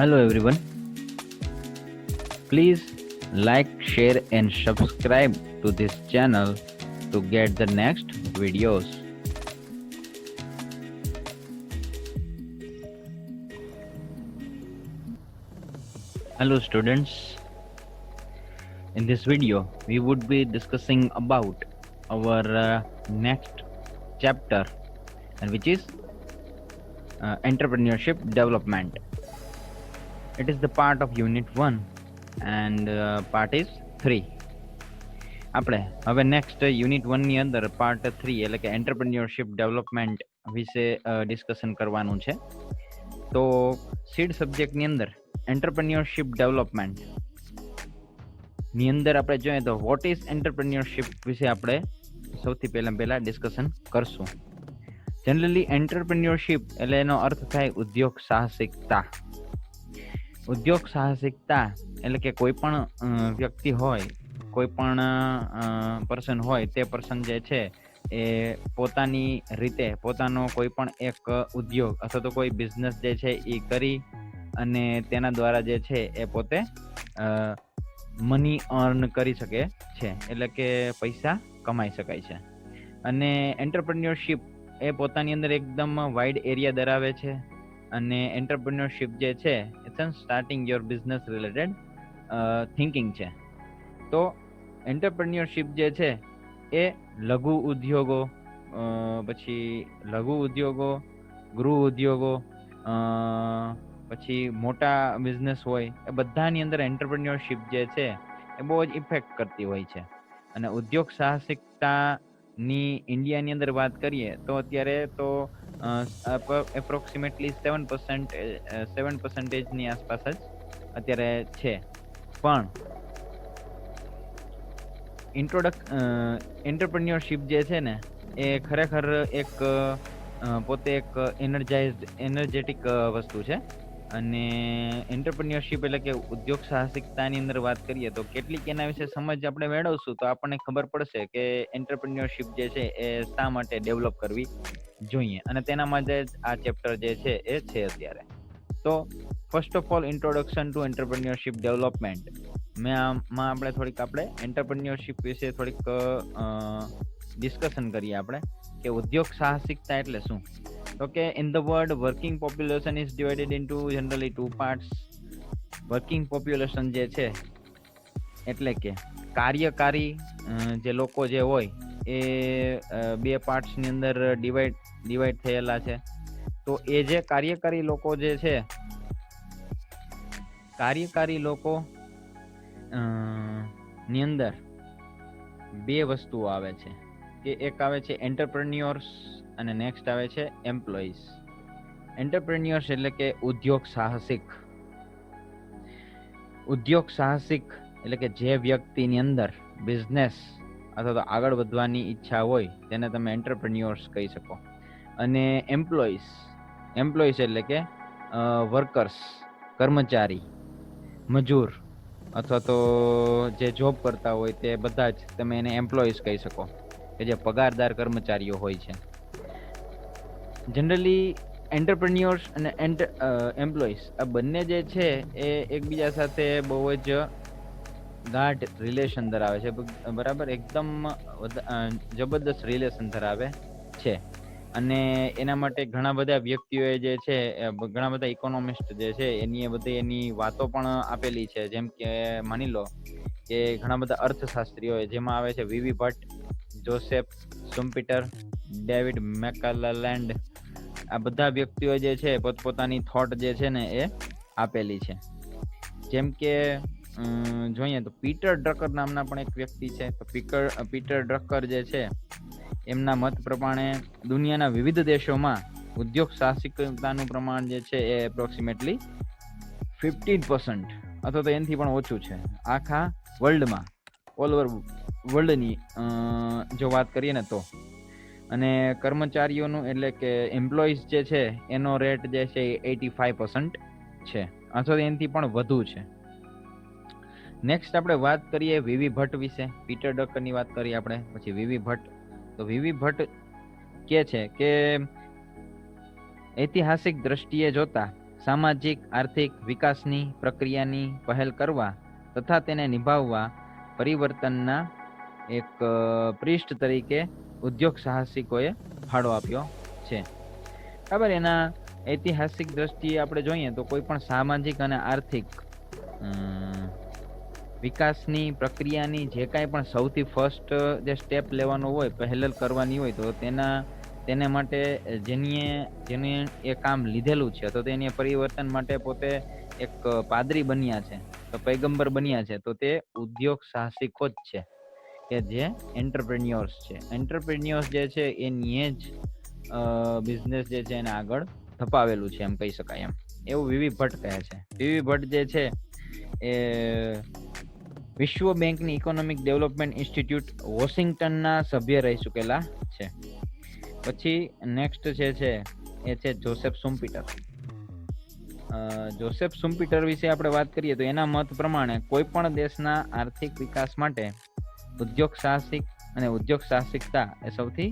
Hello everyone. Please like, share and subscribe to this channel to get the next videos. Hello students. In this video, we would be discussing about our next chapter, and which is entrepreneurship development. It is the part of unit 1 and part is 3. આપણે હવે next unit 1 ની અંદર part 3 એટલે કે entrepreneurship development વિશે discussion કરવાનું છે. તો સીડ સબ્જેક્ટ ની અંદર એન્ટરપ્રેન્યોરશિપ ડેવલપમેન્ટ ની અંદર આપણે જોઈએ તો વોટ ઇઝ એન્ટરપ્રેન્યોરશિપ વિશે આપણે સૌથી પહેલા ડિસ્કશન કરશું. જનરલી એન્ટરપ્રેન્યોરશિપ એટલે એનો અર્થ થાય ઉદ્યોગ સાહસિકતા. ઉદ્યોગ સાહસિકતા એટલે કે કોઈ પણ વ્યક્તિ હોય, કોઈ પણ પર્સન હોય, તે પર્સન જે છે એ પોતાની રીતે પોતાનો કોઈ પણ એક ઉદ્યોગ અથવા તો કોઈ બિઝનેસ જે છે એ કરી અને તેના દ્વારા જે છે એ પોતે મની અર્ન કરી શકે છે, એટલે કે પૈસા કમાઈ શકાય છે. અને એન્ટરપ્રેન્યોરશિપ એ પોતાની અંદર એકદમ વાઇડ એરિયા ધરાવે છે. અને એન્ટરપ્રેન્યોરશિપ જે છે it's starting your business related thinking છે. તો એન્ટરપ્રેન્યોરશિપ જે છે એ લઘુ ઉદ્યોગો, પછી લઘુ ઉદ્યોગો, ગૃહ ઉદ્યોગો, પછી મોટા બિઝનેસ હોય, એ બધાની અંદર એન્ટરપ્રેન્યોરશિપ જે છે એ બહુ જ ઇફેક્ટ કરતી હોય છે. અને ઉદ્યોગ સાહસિકતાની ઇન્ડિયાની અંદર વાત કરીએ તો અત્યારે તો એપ્રોક્સિમેટલી 7% આસપાસ જ અત્યારે છે. પણ એન્ટરપ્રેન્યોરશિપ જે છે ને એ ખરેખર એક પોતે એક એનર્જેટિક વસ્તુ છે. અને એન્ટરપ્રેન્યોરશિપ એટલે કે ઉદ્યોગ સાહસિકતાની અંદર વાત કરીએ તો કેટલીક એના વિશે સમજ આપણે મેળવશું તો આપણને ખબર પડશે કે એન્ટરપ્રેન્યોરશિપ જે છે એ શા માટે ડેવલપ કરવી જોઈએ. અને તેના માટે જ આ ચેપ્ટર જે છે એ છે અત્યારે. તો first of all introduction to entrepreneurship development માં આપણે થોડીક એન્ટરપ્રેન્યોરશિપ વિશે થોડીક ડિસ્કશન કરીએ આપણે કે ઉદ્યોગ સાહસિકતા એટલે શું. તો કે in the world working population is divided into generally 2 parts. Working population જે છે એટલે કે કાર્યકારી જે લોકો જે હોય એ 2 પાર્ટ્સની અંદર ડિવાઈડ થયેલા છે. તો એ જે કાર્યકારી લોકો જે છે, કાર્યકારી લોકો ની અંદર 2 વસ્તુઓ આવે છે કે એક આવે છે એન્ટરપ્રેન્યોર્સ અને નેક્સ્ટ આવે છે એમ્પ્લોઈઝ. એન્ટરપ્રેન્યોર્સ એટલે કે ઉદ્યોગ સાહસિક. ઉદ્યોગ સાહસિક એટલે કે જે વ્યક્તિની અંદર બિઝનેસ અથવા તો આગળ વધવાની ઈચ્છા હોય તેને તમે એન્ટરપ્રેન્યોર્સ કહી શકો. અને એમ્પ્લોઈઝ એટલે કે વર્કર્સ, કર્મચારી, મજૂર અથવા તો જે જોબ કરતા હોય તે બધા જ તમે એને એમ્પ્લોઈઝ કહી શકો, કે જે પગારદાર કર્મચારીઓ હોય છે. જનરલી એન્ટરપ્રેન્યોર્સ અને એમ્પ્લોઈઝ આ બંને જે છે એ એકબીજા સાથે બહુ જ ગાઢ રિલેશન ધરાવે છે. બરાબર, એકદમ જબરદસ્ત રિલેશન ધરાવે છે. અને એના માટે ઘણા બધા વ્યક્તિઓએ જે છે, ઘણા બધા ઇકોનોમિસ્ટ જે છે એની વાતો પણ આપેલી છે. જેમ કે માની લો કે ઘણા બધા અર્થશાસ્ત્રીઓ જેમાં આવે છે વીવી ભટ્ટ, જોસેફ શુમ્પીટર, ડેવિડ મેકલેલેન્ડ. આ બધા વ્યક્તિઓ જે છે પોતપોતાની થોટ જે છે ને એ આપેલી છે. જેમ કે જોઈએ તો પીટર ડ્રકર નામના પણ એક વ્યક્તિ છે. તો પીટર ડ્રકર જે છે એમના મત પ્રમાણે દુનિયાના વિવિધ દેશોમાં ઉદ્યોગ સાહસિકતાનું પ્રમાણ જે છે એ એપ્રોક્સિમેટલી 15% અથવા તો એનાથી પણ ઓછું છે આખા વર્લ્ડમાં, ઓલ ઓવર વર્લ્ડની જો વાત કરીએ ને તો. અને કર્મચારીઓનું એટલે કે એમ્પ્લોઈઝ જે છે એનો રેટ જે છે એ 85% છે અથવા તો એનાથી પણ વધુ છે. નેક્સ્ટ આપણે વાત કરીએ વીવી ભટ્ટ વિશે. પીટર ડકરની વાત કરીએ આપણે, પછી વીવી ભટ્ટ. તો વીવી ભટ્ટ કે છે કે ઐતિહાસિક દ્રષ્ટિએ જોતા સામાજિક આર્થિક વિકાસની પ્રક્રિયાની પહેલ કરવા તથા તેને નિભાવવા પરિવર્તનના એક પૃષ્ઠ તરીકે ઉદ્યોગ સાહસિકોએ ફાળો આપ્યો છે. બરાબર. એના ઐતિહાસિક દ્રષ્ટિએ આપણે જોઈએ તો કોઈ પણ સામાજિક અને આર્થિક વિકાસની પ્રક્રિયાની જે કાંઈ પણ સૌથી ફર્સ્ટ જે સ્ટેપ લેવાનો હોય, પહેલ કરવાની હોય, તો તેને માટે જેને એ કામ લીધેલું છે તો તેની પરિવર્તન માટે પોતે એક પાદરી બન્યા છે, તો પૈગંબર બન્યા છે, તો તે ઉદ્યોગ સાહસિકો જ છે કે જે એન્ટરપ્રેન્યોર્સ છે. એન્ટરપ્રેન્યોર્સ જે છે એની જ બિઝનેસ જે છે એને આગળ ધપાવેલું છે, એમ કહી શકાય. એવું વીવી ભટ્ટ કહે છે. વીવી ભટ્ટ જે છે એ વિશ્વ બેંકની ઇકોનોમિક ડેવલપમેન્ટ ઇન્સ્ટિટ્યૂટ વોશિંગ્ટનના સભ્ય રહી ચૂકેલા છે. પછી નેક્સ્ટ જે છે એ છે જોસેફ શુમ્પીટર. જોસેફ શુમ્પીટર વિશે આપણે વાત કરીએ તો એના મત પ્રમાણે કોઈ પણ દેશના આર્થિક વિકાસ માટે ઉદ્યોગ સાહસિક અને ઉદ્યોગ સાહસિકતા એ સૌથી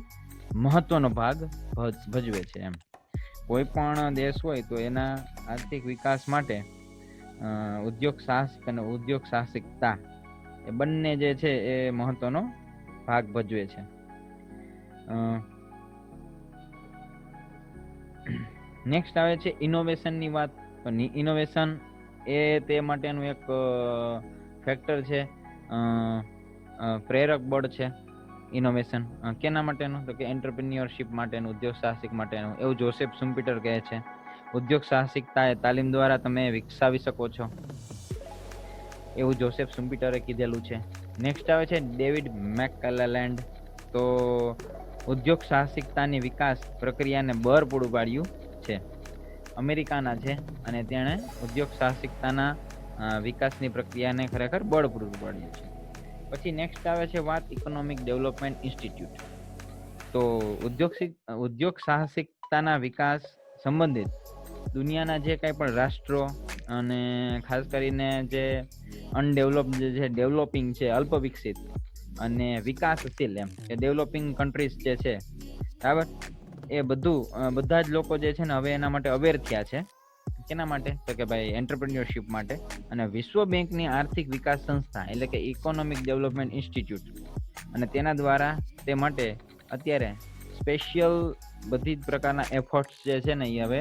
મહત્વનો ભાગ ભજવે છે. એમ કોઈ પણ દેશ હોય તો એના આર્થિક વિકાસ માટે ઉદ્યોગ સાહસિક અને ઉદ્યોગ સાહસિકતા એ બંને જે છે એ મહત્વનો ભાગ ભજવે છે. નેક્સ્ટ આવે છે ઇનોવેશનની વાત. ઇનોવેશન એ તે માટેનું એક ફેક્ટર છે, પ્રેરક બળ છે. ઇનોવેશન કેના માટેનું? તો કે એન્ટરપ્રિન્યોરશિપ માટેનું, ઉદ્યોગ સાહસિક માટેનું, એવું જોસેફ શુમ્પીટર કહે છે. ઉદ્યોગ સાહસિકતા એ તાલીમ દ્વારા તમે વિકસાવી શકો છો, એવું જોસેફ શુમ્પીટરે કીધેલું છે. નેક્સ્ટ આવે છે ડેવિડ મેકક્લેલેન્ડ. તો ઉદ્યોગ સાહસિકતાની વિકાસ પ્રક્રિયાને બળ પૂરું પાડ્યું છે. અમેરિકાના છે અને તેણે ઉદ્યોગ સાહસિકતાના વિકાસની પ્રક્રિયાને ખરેખર બળ પૂરું પાડ્યું છે. પછી નેક્સ્ટ આવે છે વાત ઇકોનોમિક ડેવલપમેન્ટ ઇન્સ્ટિટ્યૂટ. તો ઉદ્યોગ સાહસિકતાના વિકાસ સંબંધિત દુનિયાના જે કાંઈ પણ રાષ્ટ્રો અને ખાસ કરીને જે અનડેવલપ જે ડેવલપિંગ છે, અલ્પ વિકસિત અને વિકાસશીલ, એમ કે ડેવલપિંગ કન્ટ્રીઝ જે છે, બરાબર, એ બધા જ લોકો જે છે ને હવે એના માટે અવેર થયા છે. કેના માટે? તો કે ભાઈ એન્ટરપ્રેન્યોરશિપ માટે. અને વિશ્વ બેંકની આર્થિક વિકાસ સંસ્થા એટલે કે ઇકોનોમિક ડેવલપમેન્ટ ઇન્સ્ટિટ્યૂટ, અને તેના દ્વારા તે માટે અત્યારે સ્પેશિયલ બધી જ પ્રકારના એફર્ટ્સ જે છે ને એ હવે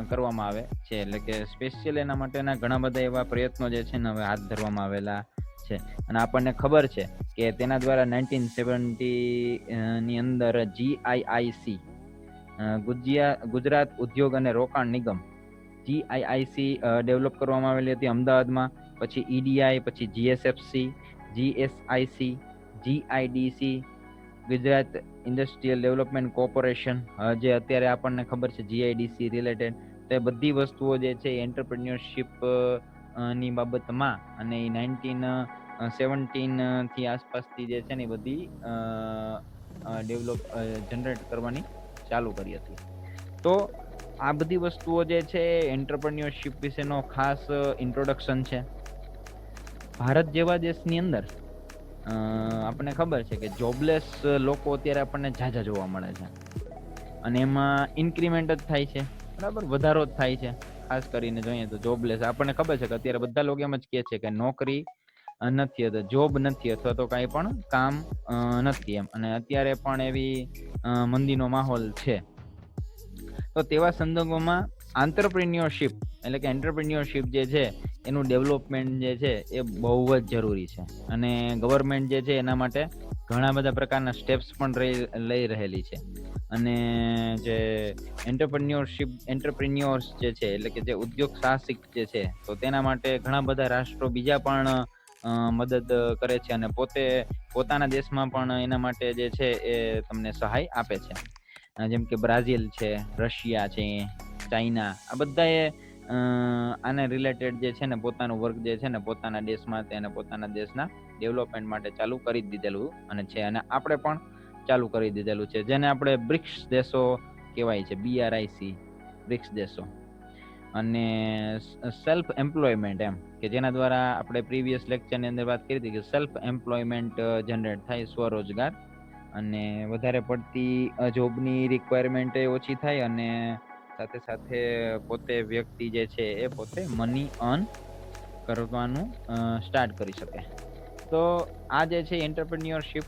કરવામાં આવે છે. એટલે કે સ્પેશિયલ એના માટેના ઘણા બધા એવા પ્રયત્નો જે છે ને હવે હાથ ધરવામાં આવેલા છે. અને આપણને ખબર છે કે તેના દ્વારા 1970 ની અંદર GIIC, ગુજરાત ઉદ્યોગ અને રોકાણ નિગમ, GIIC ડેવલપ કરવામાં આવેલી હતી અમદાવાદમાં. પછી EDI, પછી GSFC, GSIC, GIDC, Gujarat industrial development corporation, જે અત્યારે આપણને ખબર છે GIDC રિલેટેડ. તો એ બધી વસ્તુઓ જે છે એન્ટરપ્રેન્યોરશિપ ની બાબતમાં અને 1917 થી આસપાસથી જે છે ને બધી જનરેટ કરવાની ચાલુ કરી હતી. તો આ બધી વસ્તુઓ જે છે એન્ટરપ્રેન્યોરશિપ વિશેનો ખાસ ઇન્ટ્રોડક્શન છે. ભારત જેવા દેશની અંદર આપણને ખબર છે કે જોબલેસ લોકો અત્યારે આપણને ઝાઝા જોવા મળે છે, અને એમાં ઇન્ક્રીમેન્ટ જ થાય છે, બરાબર, વધારો જ થાય છે. ખાસ કરીને જોઈએ તો જોબલેસ આપણને ખબર છે કે અત્યારે બધા લોકો એમ જ કહે છે કે નોકરી નથી, અથવા જોબ નથી, અથવા તો કાંઈ પણ કામ નથી એમ. અને અત્યારે પણ એવી મંદીનો માહોલ છે. તો તેવા સંદર્ભમાં આંતરપ્રિન્યોરશિપ એટલે કે એન્ટરપ્રિન્યોરશિપ જે છે એનું ડેવલપમેન્ટ જે છે એ બહુ જ જરૂરી છે. અને ગવર્મેન્ટ જે છે એના માટે ઘણા બધા પ્રકારના સ્ટેપ્સ પણ લઈ રહેલી છે. અને જે એન્ટરપ્રિન્યોર્સ જે છે એટલે કે જે ઉદ્યોગ સાહસિક જે છે, તો તેના માટે ઘણા બધા રાષ્ટ્રો બીજા પણ મદદ કરે છે, અને પોતાના દેશમાં પણ એના માટે જે છે એ તમને સહાય આપે છે. જેમ કે બ્રાઝિલ છે, રશિયા છે, ચાઇના, આ બધાએ આને રિલેટેડ જે છે ને પોતાનું વર્ક જે છે ને પોતાના દેશમાં તેને પોતાના દેશના ડેવલપમેન્ટ માટે ચાલુ કરી દીધેલું અને છે. અને આપણે પણ ચાલુ કરી દીધેલું છે, જેને આપણે બ્રિક્સ દેશો કહેવાય છે, BRIC, બ્રિક્સ દેશો. અને સેલ્ફ એમ્પ્લોયમેન્ટ, એમ કે જેના દ્વારા આપણે પ્રીવિયસ લેક્ચરની અંદર વાત કરી હતી કે સેલ્ફ એમ્પ્લોયમેન્ટ જનરેટ થાય, સ્વરોજગાર, અને વધારે પડતી જોબની રિક્વાયરમેન્ટ ઓછી થાય, અને સાથે સાથે પોતે વ્યક્તિ જે છે એ પોતે મની અર્ન કરવાનું સ્ટાર્ટ કરી શકે. તો આ જે છે એન્ટરપ્રેન્યોરશિપ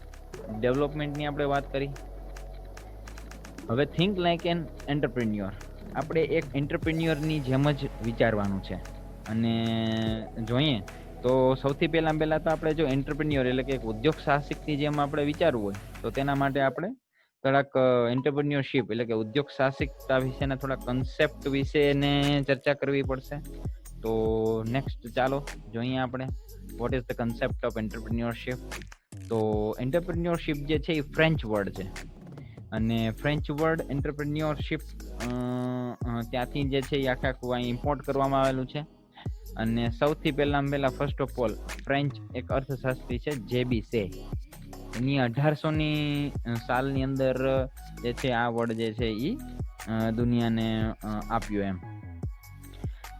ડેવલપમેન્ટની આપણે વાત કરી. હવે થિંક લાઈક એન એન્ટરપ્રેન્યોર. આપણે એક એન્ટરપ્રેન્યોરની જેમ જ વિચારવાનું છે. અને જોઈએ તો સૌથી પહેલા તો આપણે જો એન્ટરપ્રેન્યોર એટલે કે ઉદ્યોગ સાહસિકની જેમ આપણે વિચારવું હોય તો તેના માટે આપણે થોડાક એન્ટરપ્રેન્યોરશિપ એટલે કે ઉદ્યોગ સાહસિકતા વિશેના થોડા કન્સેપ્ટ વિશે ચર્ચા કરવી પડશે. તો નેક્સ્ટ ચાલો જોઈએ આપણે what is the concept of entrepreneurship. તો એન્ટરપ્રેન્યોરશિપ જે છે એ ફ્રેન્ચ વર્ડ છે અને ફ્રેન્ચ વર્ડ એન્ટરપ્રેન્યોરશિપ ત્યાંથી જે છે એ આખું ઇમ્પોર્ટ કરવામાં આવેલું છે. અને સૌથી પહેલા ફર્સ્ટ ઓફ ઓલ ફ્રેન્ચ એક અર્થશાસ્ત્રી છે જેબી સે. એની 1800ની સાલની અંદર જે છે આ વર્ડ જે છે એ દુનિયાને આપ્યો એમ.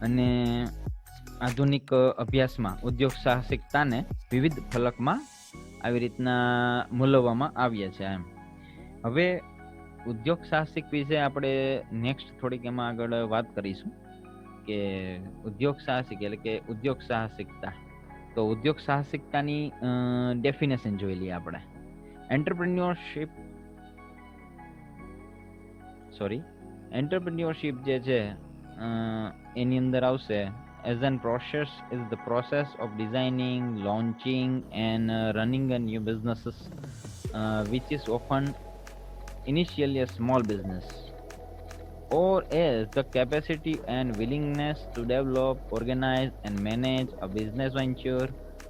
અને આધુનિક અભ્યાસમાં ઉદ્યોગ સાહસિકતાને વિવિધ ફલકમાં આવી રીતના મૂલવવામાં આવ્યા છે એમ. હવે ઉદ્યોગ સાહસિક વિશે આપણે નેક્સ્ટ થોડીક એમાં આગળ વાત કરીશું કે ઉદ્યોગ સાહસિક એટલે કે ઉદ્યોગ સાહસિકતા. તો ઉદ્યોગ સાહસિકતાની ડેફિનેશન જોઈ લઈએ આપણે. એન્ટરપ્રેન્યોરશિપ જે છે એની અંદર આવશે as an process is the process of designing, launching and running a new businesses which is often initially a small business, or as the capacity and willingness to develop, organize and manage a business venture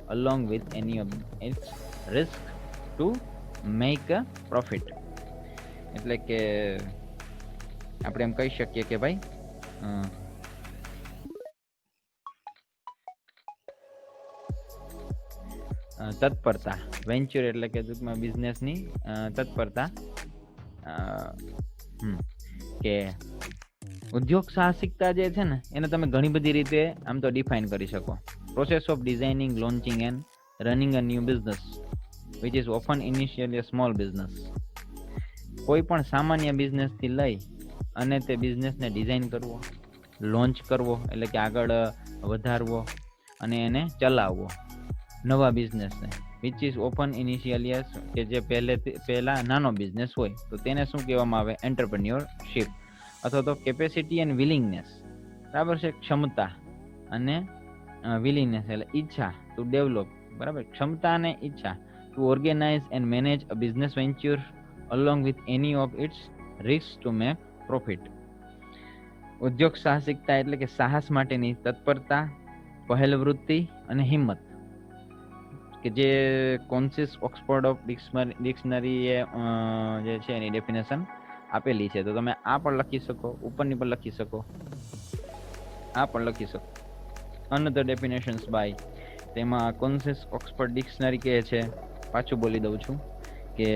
along with any of its risk to make a profit. એટલે કે આપણે એમ કહી શકીએ કે ભાઈ તત્પરતા. Venture એટલે કે ટૂંકમાં બિઝનેસની તત્પરતા. કે ઉદ્યોગ સાહસિકતા જે છે ને એને તમે ઘણી બધી રીતે આમ તો ડિફાઇન કરી શકો. Process of designing, launching and running a new business which is often initially a small business. કોઈ પણ સામાન્ય બિઝનેસથી લઈ અને તે બિઝનેસને ડિઝાઇન કરવો, લોન્ચ કરવો એટલે કે આગળ વધારવો અને એને ચલાવવો નવા બિઝનેસને. વિચ ઇઝ ઓપન ઇનિશિયલી કે જે પહેલા નાનો બિઝનેસ હોય તો તેને શું કહેવામાં આવે? એન્ટરપ્રેન્યોરશિપ. અથવા તો કેપેસિટી એન્ડ વિલિંગનેસ, બરાબર છે. ક્ષમતા અને વિલિંગનેસ એટલે ઈચ્છા ટુ ડેવલપ, બરાબર. ક્ષમતા અને ઈચ્છા to organise and manage a business venture along with any of its risks to make profit. ઉદ્યોગ સાહસિકતા એટલે કે સાહસ માટેની તત્પરતા, પહેલ વૃત્તિ અને હિંમત. કે જે કોન્સિસ ઓક્સફોર્ડ ઓફ ડિક્શનરી જે છે એની ડેફિનેશન આપેલી છે. તો તમે આ પણ લખી શકો, ઉપરની પણ લખી શકો, આ પણ લખી શકો. અનધર ડેફિનેશન્સ બાય, તેમાં કોન્સિસ ઓક્સફોર્ડ ડિક્શનરી કહે છે, પાછું બોલી દઉં છું કે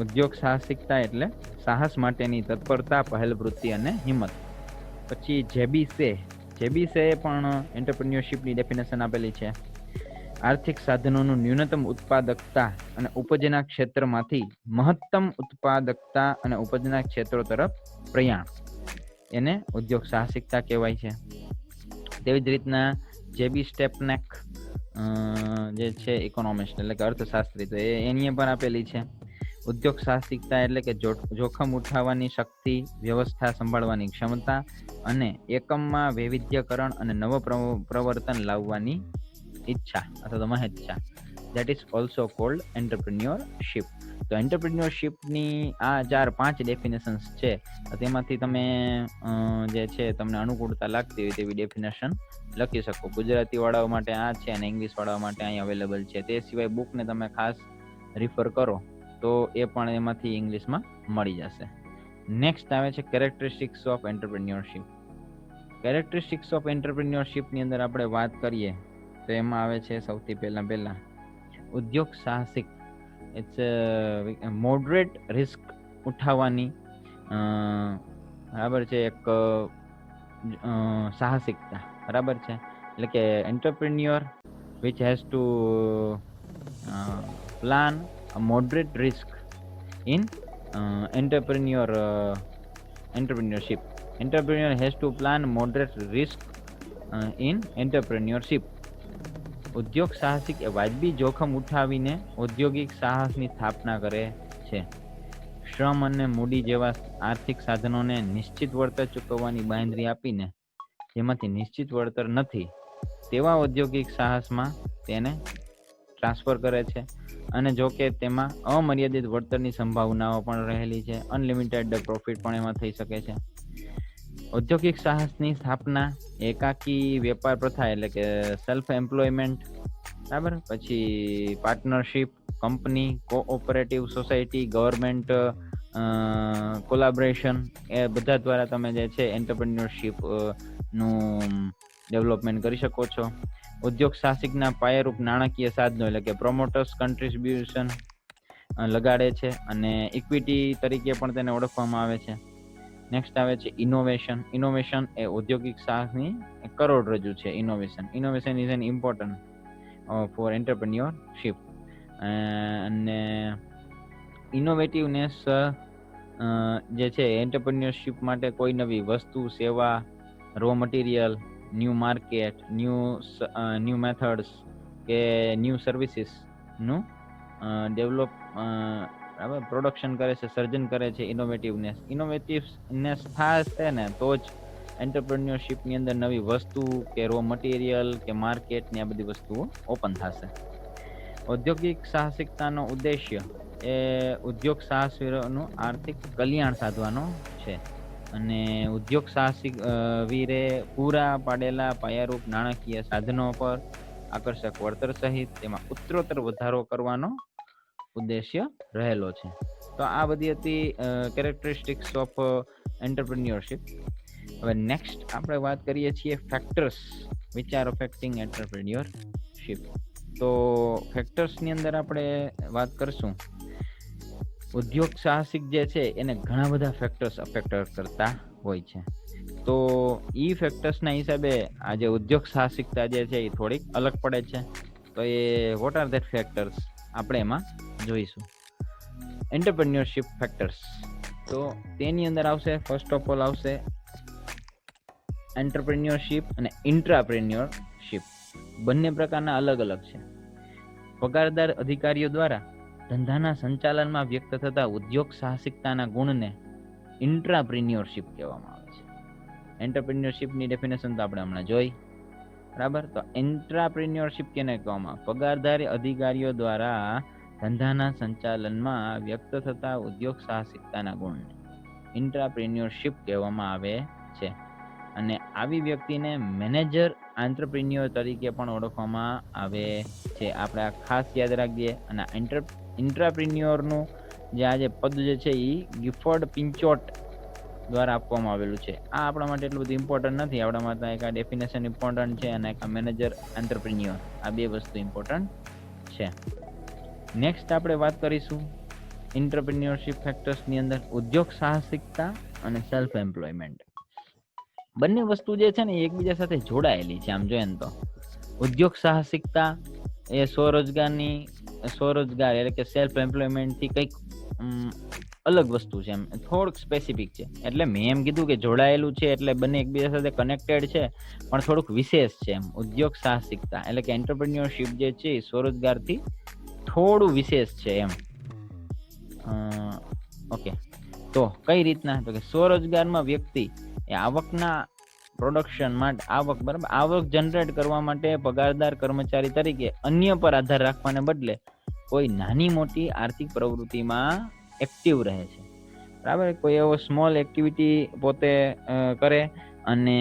ઉદ્યોગ સાહસિકતા એટલે સાહસ માટેની તત્પરતા, પહેલ વૃત્તિ અને હિંમત. પછી જેબી સે પણ એન્ટરપ્રેન્યોરશિપની ડેફિનેશન આપેલી છે. આર્થિક સાધનોનું ન્યૂનતમ ઉત્પાદકતા અને ઉપજના ક્ષેત્રમાંથી મહત્તમ ઉત્પાદકતા અને ઉપજના ક્ષેત્રો તરફ પ્રયાણ, એને ઉદ્યોગ સાહસિકતા કહેવાય છે. તેવી જ રીતના જેબી સ્ટેપનેક જે છે ઇકોનોમિસ્ટ એટલે કે અર્થશાસ્ત્રી, તો એની પણ આપેલી છે. ઉદ્યોગ સાહસિકતા એટલે કે જોખમ ઉઠાવવાની શક્તિ, વ્યવસ્થા સંભાળવાની ક્ષમતા અને એકમમાં વૈવિધ્યકરણ અને નવ પ્રવર્તન લાવવાની ઈચ્છા અથવા તો મહેચ્છા. That is also called entrepreneurship. તો એન્ટરપ્રેન્યોરશિપની આ 4-5 ડેફિનેશન્સ છે. તેમાંથી તમે જે છે તમને અનુકૂળતા લાગતી હોય તેવી ડેફિનેશન લખી શકો. ગુજરાતી વાળાઓ માટે આ છે અને ઇંગ્લિશ વાળાઓ માટે અહીં અવેલેબલ છે. તે સિવાય બુકને તમે ખાસ રિફર કરો તો એ પણ એમાંથી ઇંગ્લિશમાં મળી જશે. નેક્સ્ટ આવે છે characteristics of entrepreneurship. Characteristics of એન્ટરપ્રેન્યોરશિપની અંદર આપણે વાત કરીએ તો એમાં આવે છે સૌથી પહેલા ઉદ્યોગ સાહસિક. ઇટ્સ મોડરેટ રિસ્ક ઉઠાવવાની બરાબર છે એક સાહસિકતા, બરાબર છે. એટલે કે entrepreneur which has to plan a moderate risk in entrepreneurship. Entrepreneur has to plan moderate risk in entrepreneurship. ઉદ્યોગ સાહસિક એ વાજબી જોખમ ઉઠાવીને ઔદ્યોગિક સાહસની સ્થાપના કરે છે. શ્રમ અને મૂડી જેવા આર્થિક સાધનોને નિશ્ચિત વળતર ચૂકવવાની બાંહેધરી આપીને જેમાંથી નિશ્ચિત વળતર નથી તેવા ઔદ્યોગિક સાહસમાં તેને ટ્રાન્સફર કરે છે. અને જો કે તેમાં અમર્યાદિત વળતરની સંભાવનાઓ પણ રહેલી છે. અનલિમિટેડ પ્રોફિટ પણ એમાં થઈ શકે છે. ઔદ્યોગિક સાહસની સ્થાપના એકાકી વેપાર પ્રથા એટલે કે સેલ્ફ એમ્પ્લોયમેન્ટ, બરાબર, પછી partnership, company, cooperative society, government collaboration, એ બધા દ્વારા તમે જે છે એન્ટરપ્રેન્યોરશિપ નું ડેવલપમેન્ટ કરી શકો છો. ઉદ્યોગ સાહસિકના પાયારૂપ નાણાકીય સાધનો એટલે કે પ્રોમોટર્સ કન્ટ્રીબ્યુશન લગાડે છે અને ઇક્વિટી તરીકે પણ તેને ઓળખવામાં આવે છે. નેક્સ્ટ આવે છે ઇનોવેશન. ઇનોવેશન એ ઔદ્યોગિક સાહસની કરોડરજ્જુ છે. Innovation is an important for entrepreneurship. અને ઇનોવેટિવનેસ જે છે એન્ટરપ્રેન્યોરશિપ માટે કોઈ નવી વસ્તુ, સેવા, raw material, new market, new methods કે ન્યૂ સર્વિસીસનું ડેવલપ પ્રોડક્શન કરે છે, સર્જન કરે છે. ઇનોવેટિવનેસ થાય ને તો જ એન્ટરપ્રેન્યોરશિપની અંદર નવી વસ્તુ કે રો મટીરિયલ કે માર્કેટ ને આ બધી વસ્તુઓ ઓપન થશે. ઔદ્યોગિક સાહસિકતાનો ઉદ્દેશ્ય એ ઉદ્યોગ સાહસવીરોનું આર્થિક કલ્યાણ સાધવાનો છે. અને ઉદ્યોગ સાહસિક વીરે પૂરા પાડેલા પાયારૂપ નાણાકીય સાધનો પર આકર્ષક વળતર સહિત તેમાં ઉત્તરોત્તર વધારો કરવાનો ઉદ્દેશ્ય રહેલો છે. તો આ બધી હતી કેરેક્ટરિસ્ટિક્સ ઓફ એન્ટરપ્રેન્યોરશિપ. હવે નેક્સ્ટ આપણે વાત કરીએ છીએ factors which are affecting entrepreneurship. તો ફેક્ટર્સની અંદર આપણે વાત કરશું. ઉદ્યોગ સાહસિક જે છે એને ઘણા બધા ફેક્ટર્સ અફેક્ટ કરતા હોય છે. તો ઈ ફેક્ટર્સના હિસાબે આ જે ઉદ્યોગ સાહસિકતા જે છે એ થોડીક અલગ પડે છે. તો એ વોટ આર ધેટ ફેક્ટર્સ આપણે એમાં જોઈશું. એન્ટરપ્રેન્યોરશિપ ફેક્ટર્સ, તો તેની અંદર આવશે ફર્સ્ટ ઓફ ઓલ આવશે એન્ટરપ્રેન્યોરશિપ અને ઇન્ટ્રાપ્રેન્યોરશિપ. બંને પ્રકારના અલગ અલગ છે. પગારદાર અધિકારીઓ દ્વારા ધંધાના સંચાલનમાં વ્યક્ત થતા ઉદ્યોગ સાહસિકતાના ગુણને ઇન્ટ્રાપ્રેન્યોરશિપ કહેવામાં આવે છે. એન્ટરપ્રેન્યોરશિપની ડેફિનેશન તો આપણે હમણાં જોઈ, બરાબર. તો ઇન્ટ્રાપ્રેન્યોરશિપ કેને કહેવામાં? પગારદાર અધિકારીઓ દ્વારા ધંધાના સંચાલનમાં વ્યક્ત થતા ઉદ્યોગ સાહસિકતાના ગુણને ઇન્ટ્રાપ્રેન્યોરશિપ કહેવામાં આવે છે. અને આવી વ્યક્તિને મેનેજર આંત્રપ્રિન્યોર તરીકે પણ ઓળખવામાં આવે છે. આપણે આ ખાસ યાદ રાખીએ. અને ઇન્ટ્રાપ્રિન્યોરનું જે આ જે પદ જે છે એ ગિફોર્ડ પિંચોટ દ્વારા આપવામાં આવેલું છે. આ આપણા માટે એટલું બધું ઇમ્પોર્ટન્ટ નથી. આપણા માટે એક આ ડેફિનેશન ઇમ્પોર્ટન્ટ છે અને એક આ મેનેજર આંત્રપ્રિન્યોર, આ બે વસ્તુ ઇમ્પોર્ટન્ટ છે. નેક્સ્ટ આપણે વાત કરીશું એન્ટરપ્રેન્યોરશિપ ફેક્ટર્સની અંદર ઉદ્યોગ સાહસિકતા અને સેલ્ફ એમ્પ્લોયમેન્ટ. બંને વસ્તુ જે છે ને એકબીજા સાથે જોડાયેલી છે. આમ જોઈએ ને તો ઉદ્યોગ સાહસિકતા એ સ્વરોજગાર એટલે કે સેલ્ફ એમ્પ્લોયમેન્ટથી કંઈક અલગ વસ્તુ છે. એમ થોડુંક સ્પેસિફિક છે. એટલે મેં એમ કીધું કે જોડાયેલું છે એટલે બંને એકબીજા સાથે કનેક્ટેડ છે, પણ થોડુંક વિશેષ છે. એમ ઉદ્યોગ સાહસિકતા એટલે કે એન્ટરપ્રેન્યોરશિપ જે છે એ સ્વરોજગારથી થોડું વિશેષ છે એમ. ઓકે, તો કઈ રીતના? તો કે સ્વરોજગારમાં વ્યક્તિ એ આવકના પ્રોડક્શન માટે આવક જનરેટ કરવા માટે પગારદાર કર્મચારી તરીકે અન્ય પર આધાર રાખવાને બદલે કોઈ નાની મોટી આર્થિક પ્રવૃત્તિમાં એક્ટિવ રહે છે, બરાબર. કોઈ એવો સ્મોલ એક્ટિવિટી પોતે કરે અને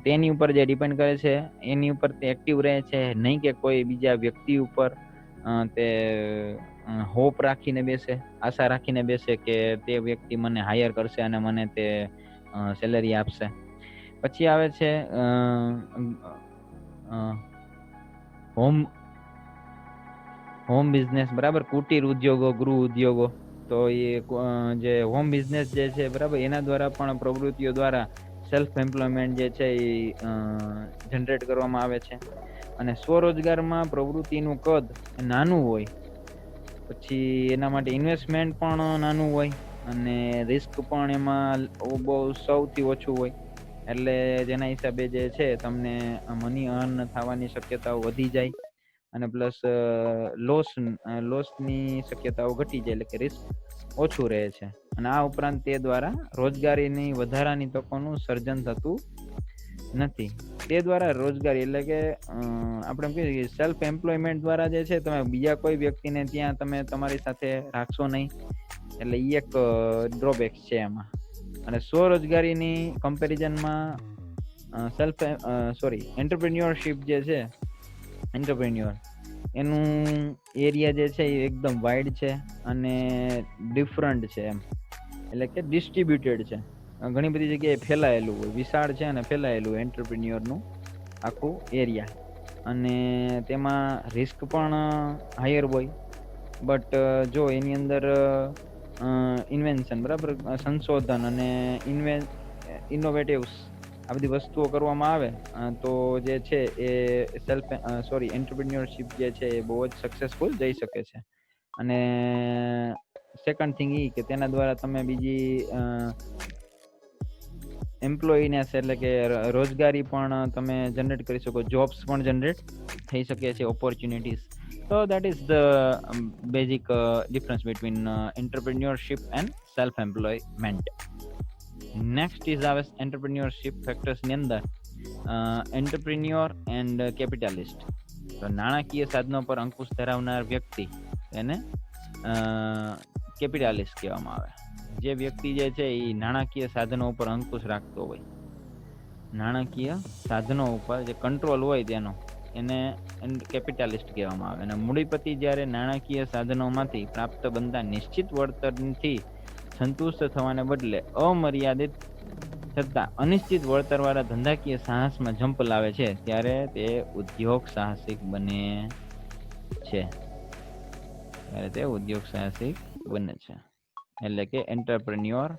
તેની ઉપર જે ડિપેન્ડ કરે છે એની ઉપર તે એક્ટિવ રહે છે, નહીં કે કોઈ બીજા વ્યક્તિ ઉપર તે હોપ રાખીને બેસે, આશા રાખીને બેસે કે તે વ્યક્તિ મને હાયર કરશે અને મને તે સેલેરી આપશે. પછી આવે છે હોમ બિઝનેસ, બરાબર. કુટીર ઉદ્યોગો, ગૃહ ઉદ્યોગો. તો એ જે હોમ બિઝનેસ જે છે, બરાબર, એના દ્વારા પણ પ્રવૃત્તિઓ દ્વારા સેલ્ફ એમ્પ્લોયમેન્ટ જે છે એ જનરેટ કરવામાં આવે છે. અને સ્વરોજગારમાં પ્રવૃત્તિનું કદ નાનું હોય, પછી એના માટે ઇન્વેસ્ટમેન્ટ પણ નાનું હોય, અને રિસ્ક પણ એમાં બહુ સૌથી ઓછું હોય, એટલે જેના હિસાબે જે છે તમને મની અર્ન થવાની શક્યતાઓ વધી જાય, અને પ્લસ લોસની શક્યતાઓ ઘટી જાય, એટલે કે રિસ્ક ઓછું રહે છે. અને આ ઉપરાંત તે દ્વારા રોજગારીની વધારાની તકોનું સર્જન થતું નથી. તે દ્વારા રોજગારી એટલે કે આપણે એમ કહીએ કે સેલ્ફ એમ્પ્લોયમેન્ટ દ્વારા જે છે તમે બીજા કોઈ વ્યક્તિને ત્યાં તમે તમારી સાથે રાખશો નહીં, એટલે એ એક ડ્રોબેક છે એમાં. અને સ્વરોજગારીની કમ્પેરિઝનમાં એન્ટરપ્રિન્યોરશિપ જે છે, એન્ટરપ્રિન્યોર એનું એરિયા જે છે એ એકદમ વાઇડ છે અને ડિફરન્ટ છે એમ, એટલે કે ડિસ્ટ્રીબ્યુટેડ છે, ઘણી બધી જગ્યાએ ફેલાયેલું હોય, વિશાળ છે અને ફેલાયેલું એન્ટરપ્રિન્યોરનું આખું એરિયા. અને તેમાં રિસ્ક પણ હાયર હોય, બટ જો એની અંદર ઇન્વેન્શન, બરાબર, સંશોધન અને ઇનોવેટિવ્સ આ બધી વસ્તુઓ કરવામાં આવે તો જે છે એ એન્ટરપ્રિન્યોરશિપ જે છે એ બહુ જ સક્સેસફુલ જઈ શકે છે. અને સેકન્ડ થિંગ એ કે તેના દ્વારા તમે બીજી એમ્પ્લોયીનેસ એટલે કે રોજગારી પણ તમે જનરેટ કરી શકો, જોબ્સ પણ જનરેટ થઈ શકે છે, opportunities. So that is the basic difference between entrepreneurship and self-employment. Next is our entrepreneurship factors ની અંદર entrepreneur and capitalist. તો નાણાકીય સાધનો પર અંકુશ ધરાવનાર વ્યક્તિ એને કેપિટાલિસ્ટ કહેવામાં આવે. જે વ્યક્તિ જે છે એ નાણાકીય સાધનો ઉપર અંકુશ રાખતો હોય, નાણાકીય સાધનો ઉપર જે કંટ્રોલ હોય તેનો, એને કેપિટાલિસ્ટ કહેવામાં આવે. અને મૂડીપતિ જ્યારે નાણાકીય સાધનોમાંથી પ્રાપ્ત બનતા નિશ્ચિત વળતરથી સંતુષ્ટ થવાને બદલે અમર્યાદિત છતાં અનિશ્ચિત વળતરવાળા ધંધાકીય સાહસમાં જંપ લાવે છે, ત્યારે તે ઉદ્યોગ સાહસિક બને છે. એટલે કે એન્ટરપ્રેન્યોર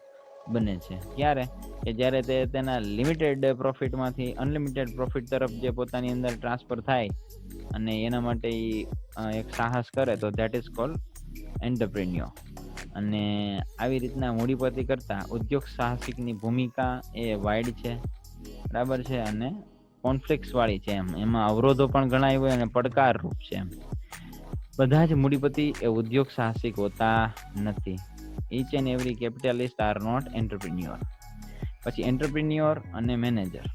બને છે. ક્યારે? કે જ્યારે તે તેના લિમિટેડ પ્રોફિટમાંથી અનલિમિટેડ પ્રોફિટ તરફ જે પોતાની અંદર ટ્રાન્સફર થાય અને એના માટે એક સાહસ કરે, તો ધેટ ઇઝ કોલ્ડ એન્ટરપ્રેન્યોર. અને આવી રીતના મૂડીપતિ કરતા ઉદ્યોગ સાહસિકની ભૂમિકા એ વાઇડ છે, બરાબર છે, અને કોન્ફ્લિક્ટ્સ વાળી છે. એમાં અવરોધો પણ ઘણા હોય અને પડકારરૂપ છે. બધા જ મૂડીપતિ એ ઉદ્યોગ સાહસિક હોતા નથી. Each and every capitalist are not entrepreneur. પછી એન્ટરપ્રિન્યોર અને મેનેજર.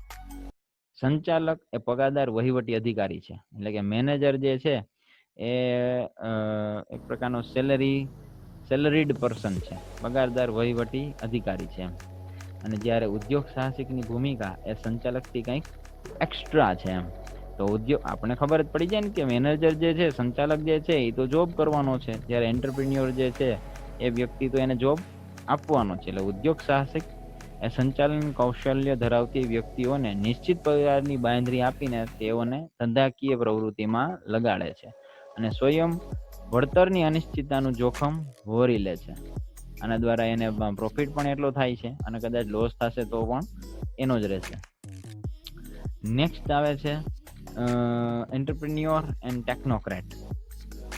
સંચાલક એ પગારદાર વહીવટી અધિકારી છે, એટલે કે મેનેજર જે છે એ એક પ્રકારનો સેલરીડ પર્સન છે, પગારદાર વહીવટી અધિકારી છે. અને જ્યારે ઉદ્યોગ સાહસિકની ભૂમિકા એ સંચાલકથી કંઈક એક્સ્ટ્રા છે એમ. તો ઉદ્યોગ આપણે ખબર જ પડી જાય ને કે મેનેજર જે છે, સંચાલક જે છે એ તો જોબ કરવાનો છે, જ્યારે એન્ટરપ્રિન્યોર જે છે એ વ્યક્તિ તો એને જોબ આપવાનો છે. એટલે ઉદ્યોગ સાહસિક એ સંચાલન કૌશલ્ય ધરાવતી વ્યક્તિઓને નિશ્ચિત પગારની બાંયધરી આપીને તેઓને ધંધાકીય પ્રવૃત્તિમાં લગાડે છે અને સ્વયં વળતરની અનિશ્ચિતતાનું જોખમ વહોરી લે છે. આના દ્વારા એને પ્રોફિટ પણ એટલો થાય છે અને કદાચ લોસ થશે તો પણ એનો જ રહેશે. નેક્સ્ટ આવે છે એન્ટરપ્રિન્યોર એન્ડ ટેકનોક્રેટ.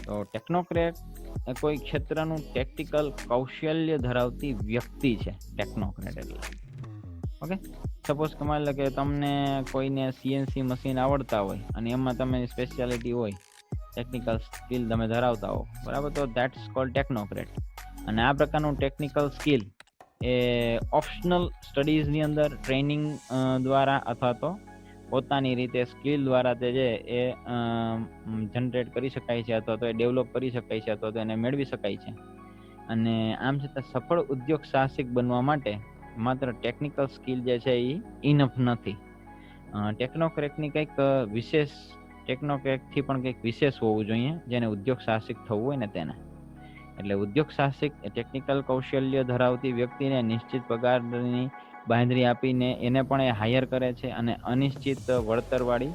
તો ટેકનોક્રેટ એ કોઈ ક્ષેત્રનું ટેક્નિકલ કૌશલ્ય ધરાવતી વ્યક્તિ છે, ટેકનોક્રેટ એટલે. ઓકે, સપોઝ કે માની લો કે તમને કોઈને CNC મશીન આવડતા હોય અને એમાં તમે સ્પેશિયાલિટી હોય, ટેકનિકલ સ્કિલ તમે ધરાવતા હો, બરાબર, તો દેટ્સ કોલ્ડ ટેકનોક્રેટ. અને આ પ્રકારનું ટેકનિકલ સ્કિલ એ ઓપ્શનલ સ્ટડીઝની અંદર ટ્રેનિંગ દ્વારા અથવા તો પોતાની રીતે સ્કિલ દ્વારા તે જે એ જનરેટ કરી શકાય છે, અથવા તો એ ડેવલપ કરી શકાય છે, અથવા તો એને મેળવી શકાય છે. અને આમ છતાં સફળ ઉદ્યોગ સાહસિક બનવા માટે માત્ર ટેકનિકલ સ્કિલ જે છે એ ઇનફ નથી. ટેકનોક્રેટની કંઈક વિશેષ, ટેકનોક્રેટથી પણ કંઈક વિશેષ હોવું જોઈએ, જેને ઉદ્યોગ સાહસિક થવું હોય ને તેને. એટલે ઉદ્યોગ સાહસિક એ ટેકનિકલ કૌશલ્ય ધરાવતી વ્યક્તિને નિશ્ચિત પગારની બાંયધરી આપીને એને પણ એ હાયર કરે છે અને અનિશ્ચિત વળતરવાળી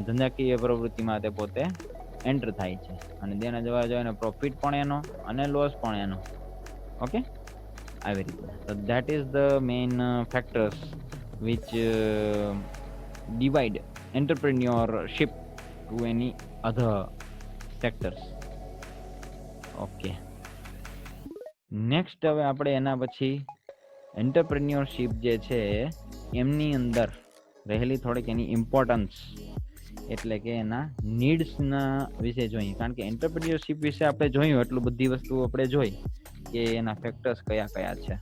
ધંધાકીય પ્રવૃત્તિમાં તે પોતે એન્ટર થાય છે. અને તેના જવા જઈને પ્રોફિટ પણ એનો અને લોસ પણ એનો. ઓકે, આવી રીતે. So that is the main factors which divide entrepreneurship to any other sectors. Okay. Next હવે આપણે એના પછી એન્ટરપ્રેન્યોરશિપ જે છે એમની અંદર રહેલી થોડીક એની ઇમ્પોર્ટન્સ એટલે કે એના નીડ્સના વિશે જોઈએ, કારણ કે એન્ટરપ્રેન્યોરશિપ વિશે આપણે જોયું એટલું બધી વસ્તુ આપણે જોઈ કે એના ફેક્ટર્સ કયા કયા છે,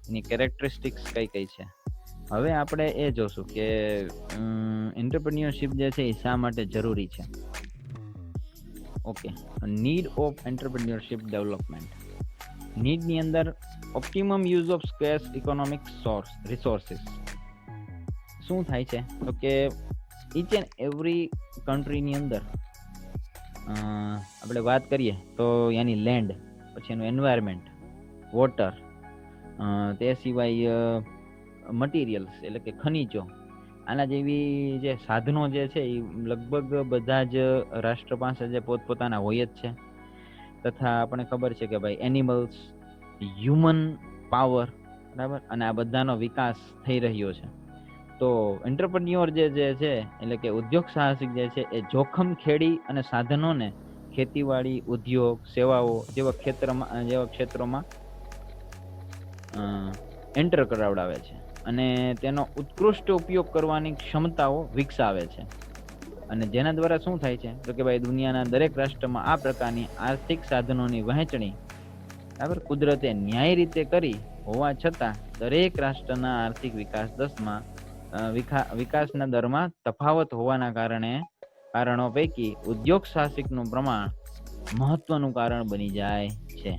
એની કેરેક્ટરિસ્ટિક્સ કઈ કઈ છે. હવે આપણે એ જોશું કે એન્ટરપ્રેન્યોરશિપ જે છે એ શા માટે જરૂરી છે. Okay, need of entrepreneurship development. નીડની અંદર optimum use of scarce economic resources. શું થાય છે તો કે ઈચ એન્ડ એવરી કન્ટ્રીની અંદર આપણે વાત કરીએ તો એની લેન્ડ, પછી એનું એન્વાયરમેન્ટ, વોટર, તે સિવાય મટીરિયલ્સ એટલે કે ખનિજો, આના જેવી જે સાધનો જે છે એ લગભગ બધા જ રાષ્ટ્ર પાસે જે પોતપોતાના હોય જ છે. તથા આપણને ખબર છે કે ભાઈ એનિમલ્સ, હ્યુમન પાવર, બરાબર, અને આ બધાનો વિકાસ થઈ રહ્યો છે. તો એન્ટરપ્રેન્યોર જે છે એટલે કે ઉદ્યોગ સાહસિક જે છે એ જોખમ ખેડી અને સાધનોને ખેતીવાડી, ઉદ્યોગ, સેવાઓ જેવા ક્ષેત્રોમાં એન્ટર કરાવડાવે છે અને તેનો ઉત્કૃષ્ટ ઉપયોગ કરવાની ક્ષમતાઓ વિકસાવે છે. અને જેના દ્વારા શું થાય છે તો કે ભાઈ દુનિયાના દરેક રાષ્ટ્રમાં આ પ્રકારની આર્થિક સાધનોની વહેંચણી, બરાબર, કુદરતે ન્યાય રીતે કરી હોવા છતાં દરેક રાષ્ટ્રના આર્થિક વિકાસના દરમાં તફાવત હોવાના કારણો પૈકી ઉદ્યોગ સાહસિકનું પ્રમાણ મહત્વનું કારણ બની જાય છે.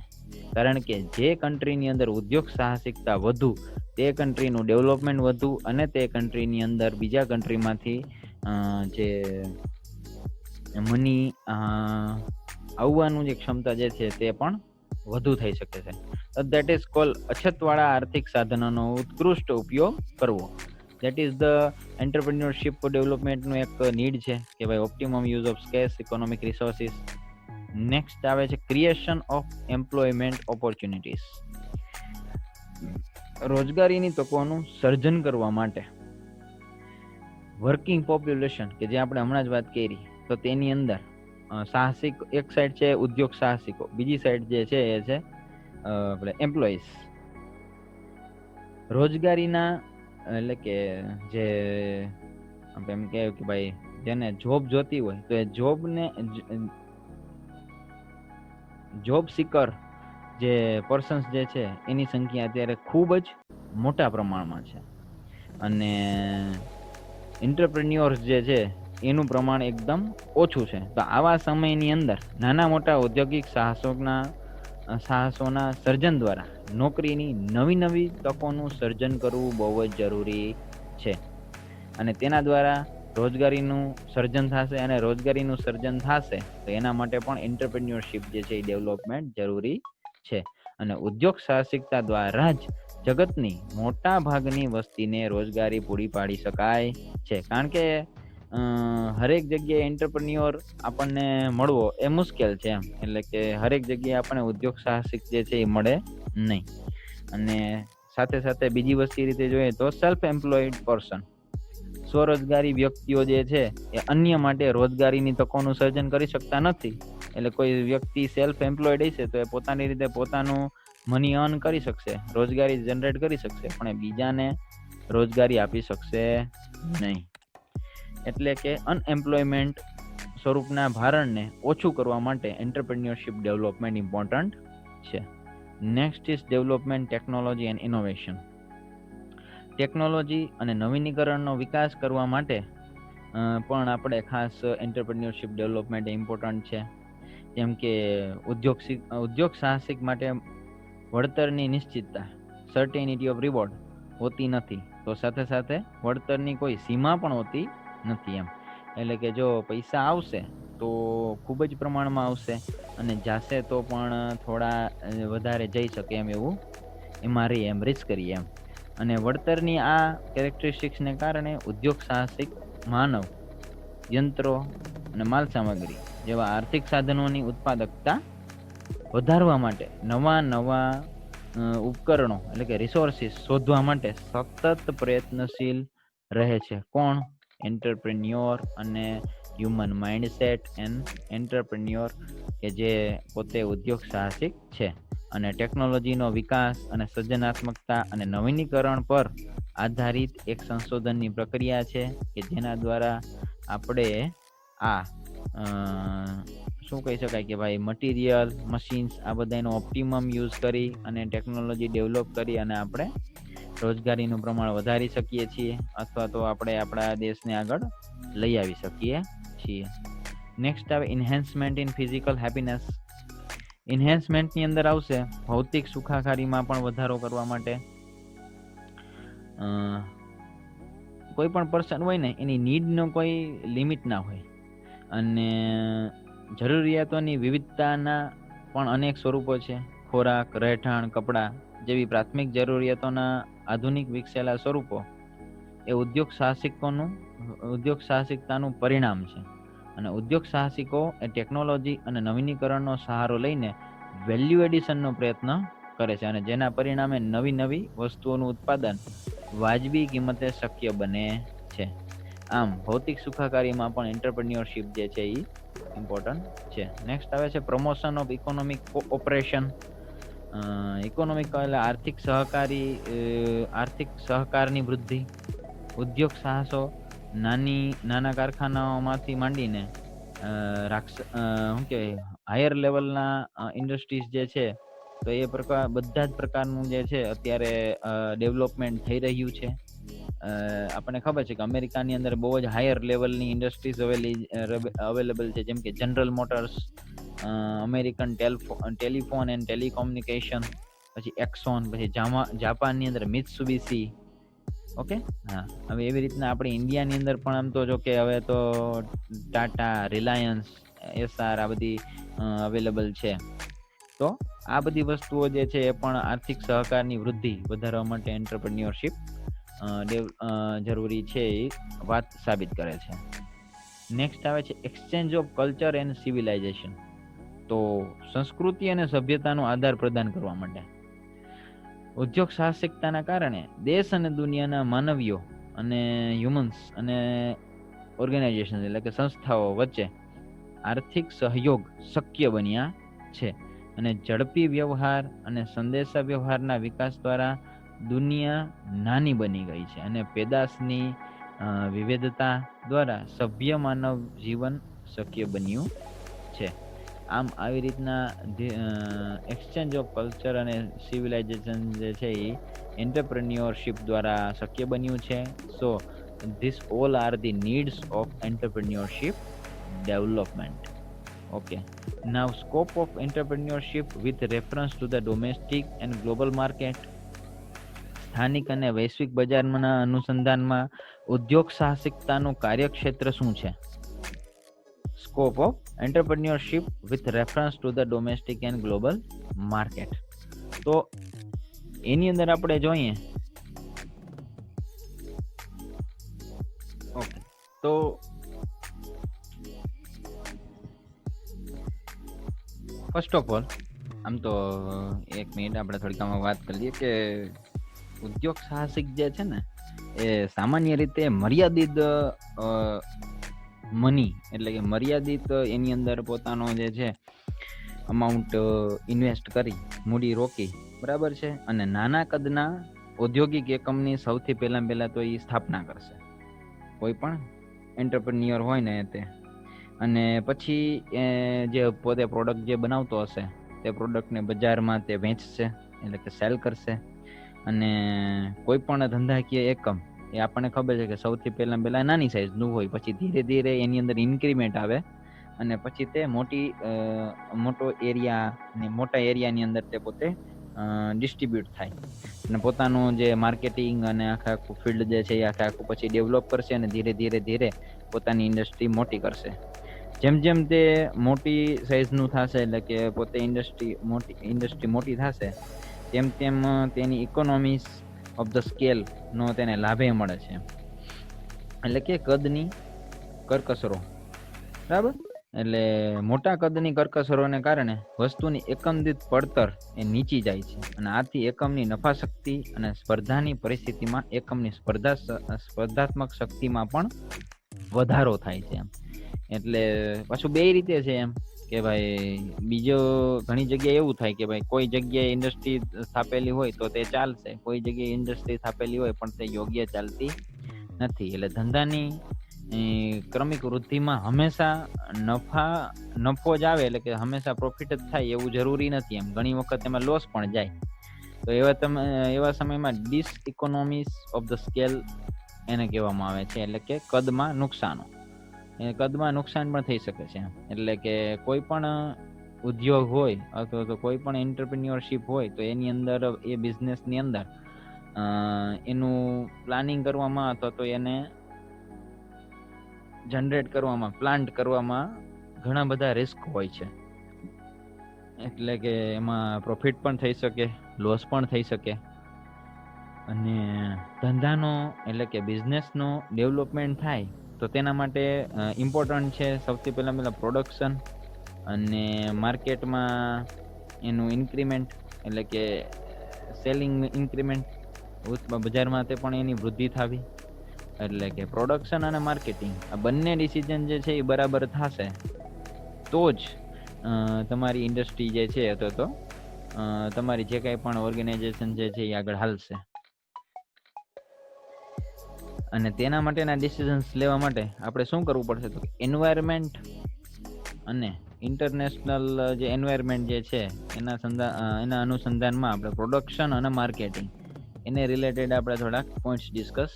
કારણ કે જે કન્ટ્રીની અંદર ઉદ્યોગ સાહસિકતા વધુ, તે કન્ટ્રીનું ડેવલપમેન્ટ વધુ, અને તે કન્ટ્રીની અંદર બીજા કન્ટ્રીમાંથી જે મની આવવાનું જે ક્ષમતા જે છે તે પણ વધુ થઈ શકે છે. ધેટ ઇઝ કોલ અછતવાળા આર્થિક સાધનોનો ઉત્કૃષ્ટ ઉપયોગ કરવો. ધેટ ઇઝ ધ એન્ટરપ્રેન્યોરશિપ ડેવલપમેન્ટનું એક નીડ છે કે ભાઈ optimum use of scarce economic resources. Next આવે છે ક્રિએશન ઓફ એમ્પ્લોયમેન્ટ ઓપોર્ચ્યુનિટીઝ. રોજગારીની તકોનું સર્જન કરવા માટે વર્કિંગ પોપ્યુલેશન, કે જે આપણે હમણાં જ વાત કરી, તો તેની અંદર સાહસિક એક સાઈડ છે ઉદ્યોગ સાહસિકો, બીજી સાઈડ જે છે એ છે આપણે એમ્પ્લોઈઝ. રોજગારીના એટલે કે જે આપણે એમ કહેવાય કે ભાઈ જેને જોબ જોતી હોય તો એ જોબ સિકર જે પર્સન્સ જે છે એની સંખ્યા અત્યારે ખૂબ જ મોટા પ્રમાણમાં છે. અને એન્ટરપ્રેન્યોર્સ જે છે એનું પ્રમાણ એકદમ ઓછું છે. તો આવા સમયની અંદર નાના મોટા ઔદ્યોગિક સાહસોના સર્જન દ્વારા નોકરીની નવી તકોનું સર્જન કરવું બહુ જ જરૂરી છે. અને તેના દ્વારા રોજગારીનું સર્જન થશે, અને રોજગારીનું સર્જન થશે તો એના માટે પણ એન્ટરપ્રેન્યોરશિપ જે છે એ ડેવલપમેન્ટ જરૂરી છે. અને ઉદ્યોગ સાહસિકતા દ્વારા જ જગતની મોટા ભાગની વસ્તીને રોજગારી પૂરી પાડી શકાય છે. કારણ કે હરેક જગ્યાએ એન્ટરપ્રેન્યોર આપણને મળવો એ મુશ્કેલ છે એમ. એટલે કે હરેક જગ્યાએ આપણને ઉદ્યોગ સાહસિક જે છે એ મળે નહીં. અને સાથે સાથે બીજી વસ્તુ રીતે જોઈએ તો સેલ્ફ એમ્પ્લોયડ પર્સન, સ્વરોજગારી વ્યક્તિઓ જે છે એ અન્ય માટે રોજગારીની તકોનું સર્જન કરી શકતા નથી. એટલે કોઈ વ્યક્તિ સેલ્ફ એમ્પ્લોયડ હશે તો એ પોતાની રીતે પોતાનું મની અર્ન કરી શકશે, રોજગારી જનરેટ કરી શકશે, પણ એ બીજાને રોજગારી આપી શકશે નહીં. એટલે કે અનએમ્પ્લોયમેન્ટ સ્વરૂપના ભારણને ઓછું કરવા માટે એન્ટરપ્રેન્યોરશિપ ડેવલપમેન્ટ ઇમ્પોર્ટન્ટ છે. Next is development technology and innovation. Technology અને નવીનીકરણનો વિકાસ કરવા માટે પણ આપણે ખાસ એન્ટરપ્રેન્યોરશિપ ડેવલપમેન્ટ ઇમ્પોર્ટન્ટ છે. જેમ કે ઉદ્યોગ સાહસિક માટે વળતરની નિશ્ચિતતા, સર્ટેનિટી ઓફ રિવોર્ડ હોતી નથી, તો સાથે સાથે વળતરની કોઈ સીમા પણ હોતી નથી એમ. એટલે કે જો પૈસા આવશે તો ખૂબ જ પ્રમાણમાં આવશે, અને જાશે તો પણ થોડા વધારે જઈ શકે એમ, એવું એમાં રહી એમ, રિસ્ક કરીએ એમ. અને વળતરની આ કેરેક્ટરિસ્ટિક્સને કારણે ઉદ્યોગ સાહસિક માનવ, યંત્રો અને માલ સામગ્રી જેવા આર્થિક સાધનોની ઉત્પાદકતા વધારવા માટે નવા ઉપકરણો એટલે કે રિસોર્સિસ શોધવા માટે સતત પ્રયત્નશીલ રહે છે. કોણ? એન્ટરપ્રેન્યોર અને હ્યુમન માઇન્ડસેટ એન્ડ એન્ટરપ્રેન્યોર, કે જે પોતે ઉદ્યોગ સાહસિક છે. અને ટેકનોલોજીનો વિકાસ અને સર્જનાત્મકતા અને નવીનીકરણ પર આધારિત એક સંશોધનની પ્રક્રિયા છે કે જેના દ્વારા આપણે આ શું કહી શકાય કે ભાઈ મટીરિયલ, મશીન્સ આ બધાનો ઓપ્ટિમમ યુઝ કરી અને ટેકનોલોજી ડેવલપ કરી અને આપણે રોજગારીનું પ્રમાણ વધારી શકીએ છીએ અથવા તો આપણે આપણા દેશને આગળ લઈ આવી શકીએ છીએ. નેક્સ્ટ આવે ઇન્હેન્સમેન્ટ ઇન ફિઝિકલ હેપીનેસ. ઇન્હેન્સમેન્ટની અંદર આવશે ભૌતિક સુખાકારીમાં પણ વધારો કરવા માટે. કોઈ પણ પર્સન હોય ને એની નીડનો કોઈ લિમિટ ના હોય અને જરૂરિયાતોની વિવિધતાના પણ અનેક સ્વરૂપો છે. ખોરાક, રહેઠાણ, કપડાં જેવી પ્રાથમિક જરૂરિયાતોના આધુનિક વિકસેલા સ્વરૂપો એ ઉદ્યોગ સાહસિકતાનું પરિણામ છે. અને ઉદ્યોગ સાહસિકો એ ટેકનોલોજી અને નવીનીકરણનો સહારો લઈને વેલ્યુ એડિશનનો પ્રયત્ન કરે છે અને જેના પરિણામે નવી વસ્તુઓનું ઉત્પાદન વાજબી કિંમતે શક્ય બને છે. આમ ભૌતિક સુખાકારીમાં પણ એન્ટરપ્રેન્યોરશિપ જે છે એ ઇમ્પોર્ટન્ટ છે. નેક્સ્ટ આવે છે promotion of economic cooperation. Economic એટલે આર્થિક સહકારની વૃદ્ધિ. ઉદ્યોગ સાહસો નાના કારખાનાઓમાંથી માંડીને શું કહેવાય હાયર લેવલના ઇન્ડસ્ટ્રીઝ જે છે તો એ બધા જ પ્રકારનું જે છે અત્યારે ડેવલપમેન્ટ થઈ રહ્યું છે. આપણને ખબર છે કે અમેરિકાની અંદર બહુ જ હાયર લેવલની ઇન્ડસ્ટ્રીઝ અવેલેબલ છે, જેમ કે general motors, American telephone and telecommunication, પછી એક્સોન, પછી જાપાનની અંદર મિત્સુબિશી. ઓકે, હા. હવે એવી રીતના આપણે ઇન્ડિયાની અંદર પણ આમ તો જો કે હવે તો ટાટા, રિલાયન્સ, એસઆર આ બધી અવેલેબલ છે. તો આ બધી વસ્તુઓ જે છે એ પણ આર્થિક સહકારની વૃદ્ધિ વધારવા માટે એન્ટરપ્રેન્યોરશિપ જરૂરી છે એ વાત સાબિત કરે છે. નેક્સ્ટ આવે છે exchange of culture and civilisation. તો સંસ્કૃતિ અને સભ્યતાનો આધાર પ્રદાન કરવા માટે ઉદ્યોગ સાહસિકતાના કારણે દેશ અને દુનિયાના માનવીઓ અને હ્યુમન્સ અને ઓર્ગેનાઇઝેશન એટલે કે સંસ્થાઓ વચ્ચે આર્થિક સહયોગ શક્ય બન્યા છે અને ઝડપી વ્યવહાર અને સંદેશા વ્યવહારના વિકાસ દ્વારા દુનિયા નાની બની ગઈ છે અને પેદાશની વિવિધતા દ્વારા સભ્ય માનવ જીવન શક્ય બન્યું છે. આમ આવી રીતના એક્સચેન્જ ઓફ કલ્ચર અને સિવિલાઇઝેશન જે છે એ એન્ટરપ્રેન્યોરશિપ દ્વારા શક્ય બન્યું છે. So this all are the needs of entrepreneurship development. Okay, now scope of entrepreneurship with reference to the domestic and global market. સ્થાનિક અને વૈશ્વિક બજારના અનુસંધાનમાં ઉદ્યોગ સાહસિકતાનું કાર્યક્ષેત્ર શું છે? Scope of entrepreneurship with reference to the domestic and global market. તો એની અંદર આપણે જોઈએ ઓકે, તો ફર્સ્ટ ઓફ ઓલ આમ તો એક મિનિટ આપણે થોડીક આમાં વાત કરી લઈએ કે ઉદ્યોગ સાહસિક જે છે ને એ સામાન્ય રીતે મર્યાદિત મની એટલે કે મર્યાદિત એની અંદર પોતાનો જે છે અમાઉન્ટ ઇન્વેસ્ટ કરી મૂડી રોકી, બરાબર છે, અને નાના કદના ઔદ્યોગિક એકમની સૌથી પહેલા તો એ સ્થાપના કરશે કોઈ પણ એન્ટરપ્રેન્યોર હોય ને તે, અને પછી જે પોતે પ્રોડક્ટ જે બનાવતો હશે તે પ્રોડક્ટને બજારમાં તે વેચશે એટલે કે સેલ કરશે. અને કોઈ પણ ધંધાકીય એકમ એ આપણને ખબર છે કે સૌથી પહેલા નાની સાઈઝનું હોય, પછી ધીરે ધીરે એની અંદર ઇન્ક્રીમેન્ટ આવે અને પછી તે મોટા એરિયાની અંદર તે પોતે ડિસ્ટ્રીબ્યુટ થાય અને પોતાનું જે માર્કેટિંગ અને આખું ફિલ્ડ જે છે એ આખું પછી ડેવલપ કરશે અને ધીરે પોતાની ઇન્ડસ્ટ્રી મોટી કરશે. જેમ તે મોટી સાઈઝનું થશે એટલે કે પોતે ઇન્ડસ્ટ્રી મોટી થશે તેમ તેની ઇકોનોમીઝ ઓફ ધ સ્કેલ નો તેને લાભે મળે છે, એટલે કે કદની કરકસરો, બરાબર. એટલે મોટા કદની કરકસરોને કારણે વસ્તુની એકમ દીઠ પડતર એ નીચી જાય છે અને આથી એકમની નફા શક્તિ અને સ્પર્ધાની પરિસ્થિતિમાં એકમની સ્પર્ધાત્મક શક્તિમાં પણ વધારો થાય છે. એટલે પાછું બે રીતે છે એમ કે ભાઈ બીજો ઘણી જગ્યાએ એવું થાય કે ભાઈ કોઈ જગ્યાએ ઇન્ડસ્ટ્રી સ્થાપેલી હોય તો તે ચાલશે, કોઈ જગ્યાએ ઇન્ડસ્ટ્રી સ્થાપેલી હોય પણ તે યોગ્ય ચાલતી નથી. એટલે ધંધાની ક્રમિક વૃદ્ધિમાં હંમેશા નફો જ આવે, એટલે કે હંમેશા પ્રોફિટ જ થાય એવું જરૂરી નથી. એમ ઘણી વખત એમાં લોસ પણ જાય. તો એવા સમયમાં ડિસઇકોનોમીઝ ઓફ ધ સ્કેલ એને કહેવામાં આવે છે, એટલે કે કદમાં નુકસાનો. કદમાં નુકસાન પણ થઈ શકે છે. એટલે કે કોઈ પણ ઉદ્યોગ હોય અથવા તો કોઈ પણ એન્ટરપ્રિન્યોરશિપ હોય તો એની અંદર, એ બિઝનેસની અંદર એનું પ્લાનિંગ કરવામાં અથવા તો એને જનરેટ કરવામાં, પ્લાન્ટ કરવામાં ઘણા બધા રિસ્ક હોય છે. એટલે કે એમાં પ્રોફિટ પણ થઈ શકે, લોસ પણ થઈ શકે. અને ધંધાનો એટલે કે બિઝનેસનો ડેવલપમેન્ટ થાય તો તેના માટે ઇમ્પોર્ટન્ટ છે સૌથી પહેલા પ્રોડક્શન અને માર્કેટમાં એનું ઇન્ક્રીમેન્ટ, એટલે કે સેલિંગ ઇન્ક્રીમેન્ટ, બજારમાં તે પણ એની વૃદ્ધિ થવી. એટલે કે પ્રોડક્શન અને માર્કેટિંગ આ બંને ડિસિઝન જે છે એ બરાબર થશે તો જ તમારી ઇન્ડસ્ટ્રી જે છે અથવા તો તમારી જે કંઈ પણ ઓર્ગેનાઇઝેશન જે છે એ આગળ હાલશે. અને તેના માટેના ડિસિઝન્સ લેવા માટે આપણે શું કરવું પડશે? તો એન્વાયરમેન્ટ અને ઇન્ટરનેશનલ જે એન્વાયરમેન્ટ જે છે એના અનુસંધાનમાં આપણે પ્રોડક્શન અને માર્કેટિંગ એને રિલેટેડ આપણે થોડાક પોઈન્ટ્સ ડિસ્કસ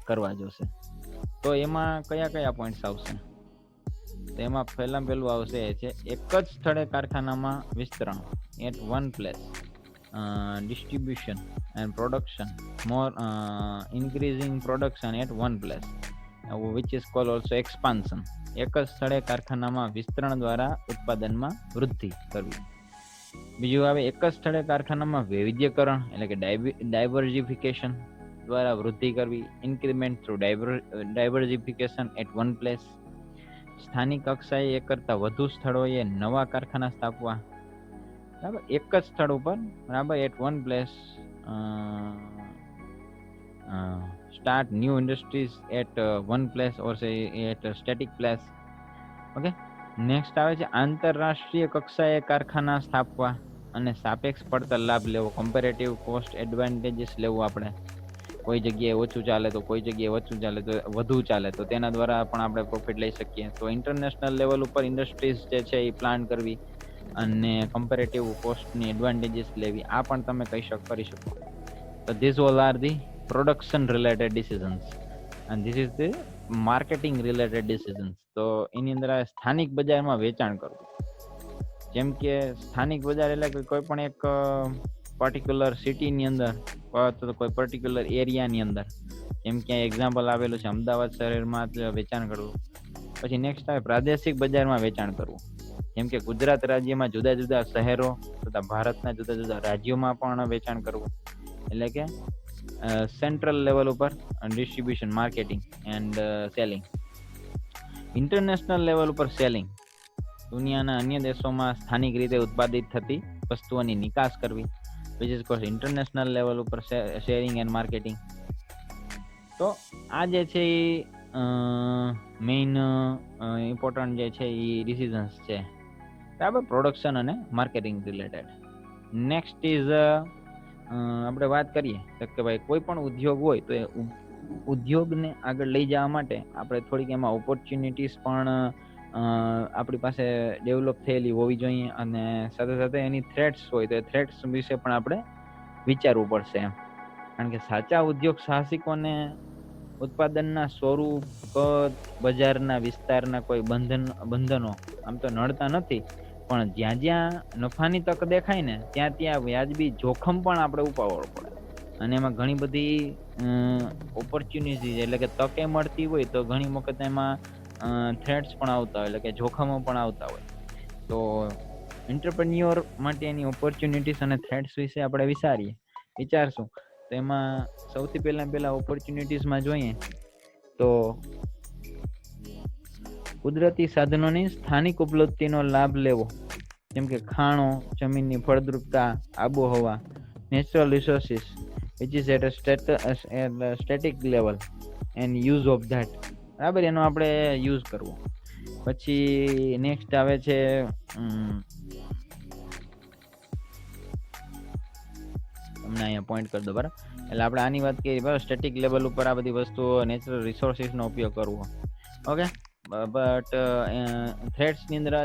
કરવા જોશે. તો એમાં કયા કયા પોઈન્ટ્સ આવશે? તો એમાં પહેલું આવશે છે એક જ સ્થળે કારખાનામાં વિસ્તરણ, at one place, distribution and production, more increasing production at one place, which is called also expansion. એક જ સ્થળે કારખાનામાં વિસ્તરણ દ્વારા ઉત્પાદનમાં વૃદ્ધિ કરવી. બીજું આવે એક જ સ્થળે કારખાનામાં વૈવિધ્યકરણ, એટલે કે ડાયવર્સિફિકેશન દ્વારા વૃદ્ધિ કરવી. Increment through diversification at one place. સ્થાનિક કક્ષાએ એક કરતાં વધુ સ્થળોએ નવા કારખાના સ્થાપવા. બરાબર, એક જ સ્થળ ઉપર, બરાબર, at one place start new industries at one place or at static place. Okay. Next આવે છે આંતરરાષ્ટ્રીય કક્ષાએ કારખાના સ્થાપવા અને સાપેક્ષ પડતર લાભ લેવો, કમ્પેરેટિવ કોસ્ટ એડવાન્ટેજીસ લેવું. આપણે કોઈ જગ્યાએ ઓછું ચાલે તો કોઈ જગ્યાએ વધુ ચાલે તો તેના દ્વારા પણ આપણે પ્રોફિટ લઈ શકીએ. તો ઇન્ટરનેશનલ લેવલ ઉપર ઇન્ડસ્ટ્રીઝ જે છે એ પ્લાન કરવી અને કમ્પેરેટિવ કોસ્ટની એડવાન્ટેજીસ લેવી, આ પણ તમે કરી શકો. તો this all are the production related decisions and this is the marketing related decisions. તો એની અંદર આ સ્થાનિક બજારમાં વેચાણ કરવું. જેમ કે સ્થાનિક બજાર એટલે કે કોઈ પણ એક પર્ટિક્યુલર સિટીની અંદર અથવા કોઈ પર્ટિક્યુલર એરિયાની અંદર, જેમ કે એક્ઝામ્પલ આવેલું છે અમદાવાદ શહેરમાં જ વેચાણ કરવું. પછી નેક્સ્ટ આવે પ્રાદેશિક બજારમાં વેચાણ કરવું. જેમ કે ગુજરાત રાજ્યમાં જુદા જુદા શહેરો તથા ભારતના જુદા જુદા રાજ્યોમાં પણ વેચાણ કરવું. એટલે કે સેન્ટ્રલ લેવલ ઉપર distribution, marketing and selling. International level ઉપર સેલિંગ, દુનિયાના અન્ય દેશોમાં સ્થાનિક રીતે ઉત્પાદિત થતી વસ્તુઓની નિકાસ કરવી. which is called international level ઉપર શેરિંગ એન્ડ માર્કેટિંગ. તો આ જે છે એ મેઇન ઇમ્પોર્ટન્ટ જે છે એ ડિસિઝન્સ છે, બરાબર, પ્રોડક્શન અને માર્કેટિંગ રિલેટેડ. નેક્સ્ટ ઇઝ આપણે વાત કરીએ કે ભાઈ કોઈ પણ ઉદ્યોગ હોય તો એ ઉદ્યોગને આગળ લઈ જવા માટે આપણે થોડીક એમાં ઓપોર્ચ્યુનિટીઝ પણ આપણી પાસે ડેવલપ થયેલી હોવી જોઈએ. અને સાથે સાથે એની થ્રેટ્સ હોય તો એ થ્રેટ્સ વિશે પણ આપણે વિચારવું પડશે એમ. કારણ કે સાચા ઉદ્યોગ સાહસિકોને ઉત્પાદનના સ્વરૂપ, કદ, બજારના વિસ્તારના કોઈ બંધનો આમ તો નડતા નથી, પણ જ્યાં જ્યાં નફાની તક દેખાય ને ત્યાં વ્યાજબી જોખમ પણ આપણે ઉપાડવું પડે. અને એમાં ઘણી બધી ઓપોર્ચ્યુનિટી એટલે કે તકે મળતી હોય તો ઘણી વખત એમાં થ્રેટ્સ પણ આવતા હોય, એટલે કે જોખમો પણ આવતા હોય. તો એન્ટરપ્રેન્યોર માટે એની ઓપોર્ચ્યુનિટીઝ અને થ્રેટ્સ વિશે આપણે વિચારશું. તો એમાં સૌથી પહેલા ઓપોર્ચ્યુનિટીઝમાં જોઈએ તો કુદરતી સાધનોની સ્થાનિક ઉપલબ્ધિનો લાભ લેવો. જેમ કે ખાણો, જમીનની ફળદ્રુપતા, આબોહવા, natural resources which is at a static level and use of that, બરાબર, એનો આપણે યુઝ કરવો. પછી નેક્સ્ટ આવે છે તમને અહીંયા પોઈન્ટ કરી દો બરાબર. એટલે આપણે આની વાત કરીએ બરાબર, સ્ટેટિક લેવલ ઉપર આ બધી વસ્તુઓ નેચરલ રિસોર્સિસનો ઉપયોગ કરવો. ઓકે, બટ થ્રેટ્સની અંદર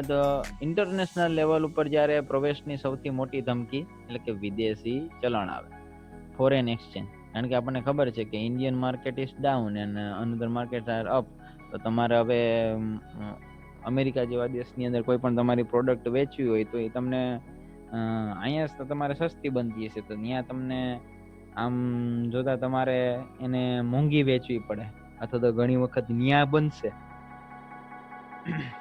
ઇન્ટરનેશનલ લેવલ ઉપર જ્યારે પ્રવેશની સૌથી મોટી ધમકી એટલે કે વિદેશી ચલણ આવે, ફોરેન એક્સચેન્જ. કારણ કે આપણને ખબર છે કે Indian market is down and another market are up. તો તમારે હવે અમેરિકા જેવા દેશની અંદર કોઈ પણ તમારી પ્રોડક્ટ વેચવી હોય તો એ તમને અહીંયા તો તમારે સસ્તી બનતી હશે, તો ત્યાં તમને આમ જોતા તમારે એને મોંઘી વેચવી પડે, અથવા તો ઘણી વખત ન્યા બનશે,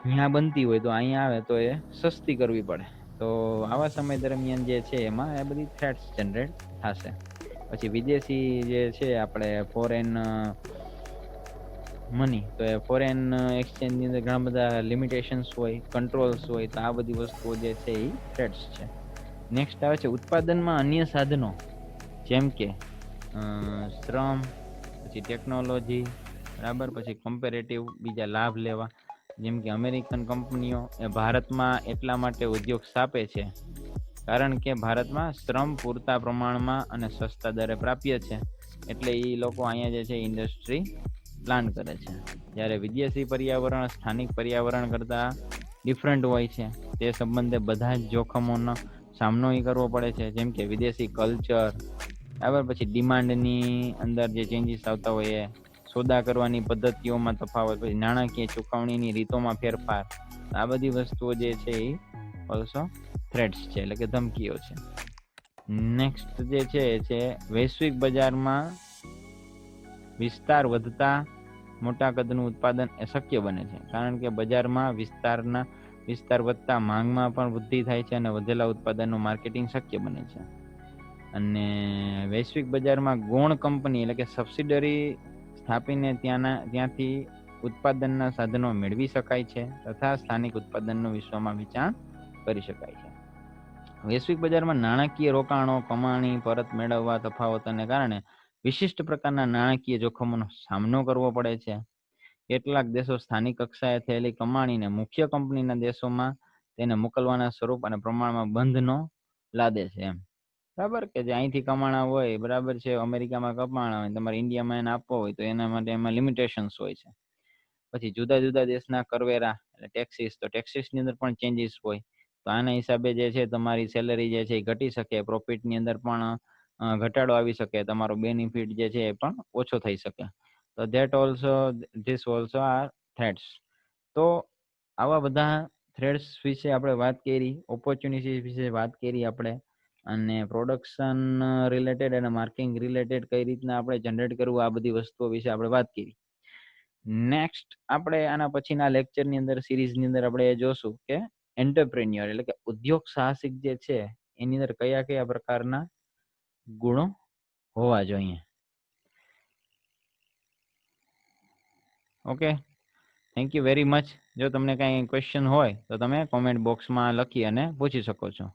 ન્યા બનતી હોય તો અહીંયા આવે તો એ સસ્તી કરવી પડે. તો આવા સમય દરમિયાન જે છે એમાં એ બધી થ્રેટ્સ જનરેટ થશે. પછી વિદેશી જે છે આપણે ફોરેન મની, તો એ ફોરેન એક્સચેન્જની અંદર ઘણા બધા લિમિટેશન્સ હોય, કંટ્રોલ્સ હોય, તો આ બધી વસ્તુઓ જે છે એ થ્રેટ્સ છે. નેક્સ્ટ આવે છે ઉત્પાદનમાં અન્ય સાધનો, જેમ કે શ્રમ, પછી ટેકનોલોજી, બરાબર, પછી કમ્પેરેટિવ બીજા લાભ લેવા. જેમ કે અમેરિકન કંપનીઓ એ ભારતમાં એટલા માટે ઉદ્યોગ સ્થાપે છે કારણ કે ભારતમાં શ્રમ પૂરતા પ્રમાણમાં અને સસ્તા દરે પ્રાપ્ય છે, એટલે એ લોકો અહીંયા જે છે ઇન્ડસ્ટ્રી પ્લાન કરે છે. જ્યારે વિદેશી પર્યાવરણ સ્થાનિક પર્યાવરણ કરતા ડિફરન્ટ હોય છે, તે સંબંધે બધા જ જોખમોનો સામનો કરવો પડે છે, જેમ કે વિદેશી કલ્ચર, બરાબર, પછી ડિમાન્ડની અંદર જે ચેન્જીસ આવતા હોય, સોદા કરવાની પદ્ધતિઓમાં તફાવત, પછી નાણાકીય ચુકવણીની રીતોમાં ફેરફાર, આ બધી વસ્તુઓ જે છે એ ઓલસો થ્રેટ્સ છે, એટલે કે ધમકીઓ છે. નેક્સ્ટ જે છે વૈશ્વિક બજારમાં વિસ્તાર વધતા મોટા કદનું ઉત્પાદન એ શક્ય બને છે, કારણ કે બજારમાં વિસ્તાર વધતા માંગમાં પણ વૃદ્ધિ થાય છે અને વધેલા ઉત્પાદનનું માર્કેટિંગ શક્ય બને છે. અને વૈશ્વિક બજારમાં ગૌણ કંપની એટલે કે સબસિડરી સ્થાપીને ત્યાંથી ઉત્પાદનના સાધનો મેળવી શકાય છે તથા સ્થાનિક ઉત્પાદનનું વિશ્વમાં વેચાણ કરી શકાય છે. વૈશ્વિક બજારમાં નાણાકીય રોકાણો, કમાણી, પરત મેળવવા તફાવતોને કારણે વિશિષ્ટ પ્રકારના નાણાકીય જોખમોનો સામનો કરવો પડે છે. કેટલાક દેશો સ્થાનિક કક્ષાએ થયેલી કમાણીને મુખ્ય કંપનીના દેશોમાં તેને મોકલવાના સ્વરૂપ અને પ્રમાણમાં બંધનો લાદે છે, એમ, બરાબર, કે જે અહીંથી કમાણા હોય, બરાબર છે, અમેરિકામાં કમાણા હોય, તમારે ઇન્ડિયામાં એને આપવો હોય તો એના માટે એમાં લિમિટેશન્સ હોય છે. પછી જુદા જુદા દેશના કરવેરા એટલે ટેક્સીસ, તો ટેક્સીસની અંદર પણ ચેન્જીસ હોય, તો આના હિસાબે જે છે તમારી સેલરી જે છે એ ઘટી શકે, પ્રોફિટની અંદર પણ ઘટાડો આવી શકે, તમારો બેનિફિટ જે છે એ પણ ઓછો થઈ શકે. તો ધીસ ઓલ્સો આર થ્રેટ્સ. તો આવા બધા થ્રેટ્સ વિશે આપણે વાત કરી, ઓપોર્ચ્યુનિટી વિશે વાત કરી આપણે, અને પ્રોડક્શન રિલેટેડ અને માર્કેટિંગ રિલેટેડ કઈ રીતના આપણે જનરેટ કરવું, આ બધી વસ્તુઓ વિશે આપણે વાત કરી. નેક્સ્ટ આપણે આના પછીના લેક્ચરની અંદર, સિરીઝની અંદર આપણે જોશું કે એન્ટરપ્રેન્યોર એટલે કે ઉદ્યોગ સાહસિક જે છે એની અંદર કયા કયા પ્રકારના ગુણો હોવા જોઈએ. Okay, thank you very much. જો તમને કાંઈ ક્વેશ્ચન હોય તો તમે કોમેન્ટ બોક્સમાં લખી અને પૂછી શકો છો.